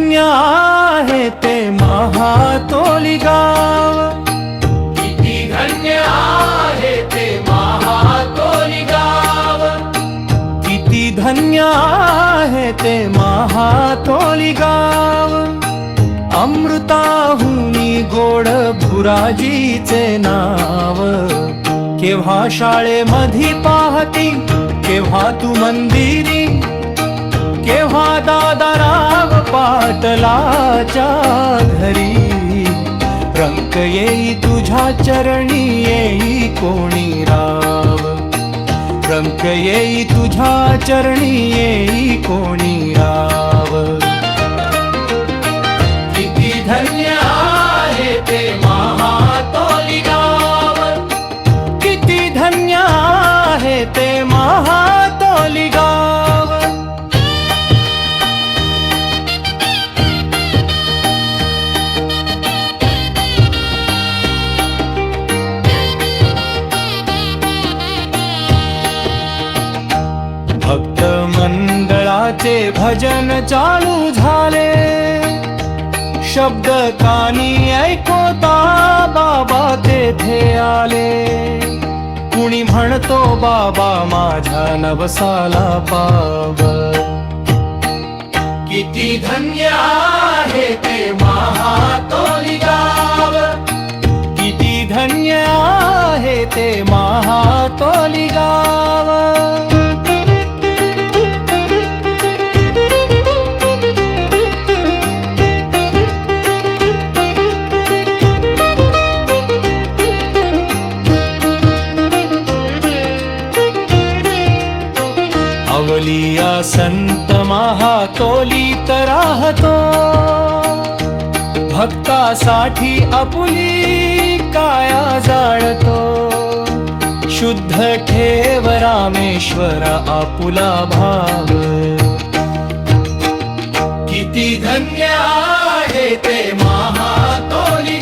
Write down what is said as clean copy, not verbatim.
धन्य आहे ते महातोली गाव, किती धन्य आहे ते महातोली गाव, किती धन्य आहे ते महातोली गाव. अमृताहुनी गोड भुराजीचे नाव, केव्हा शाळेमधी पाहती केव्हा तू मंदिरी, केव्हा दादाराव पाटलाच्या घरी. रंक येई तुझ्या चरणी येई कोणी राव, रंक येई तुझ्या चरणी येई कोणी राव. किती धन्य आहे ते महातोली गाव, किती धन्य आहे ते महातोली गाव. भक्त मंडळाचे भजन चालू झाले, शब्द कानी ऐकवता बाबा तेथे आले. कुणी म्हणतो बाबा माझ्या नवसाला पाव, किती धन्य आहे ते महातोली गाव, किती धन्य आहे ते महातोली गाव. अवलिया संत महातोलीत राहतो, भक्तासाठी आपुली काया जाळतो. शुद्ध ठेव रामेश्वर आपुला भाव, किती धन्य आहे ते महातोली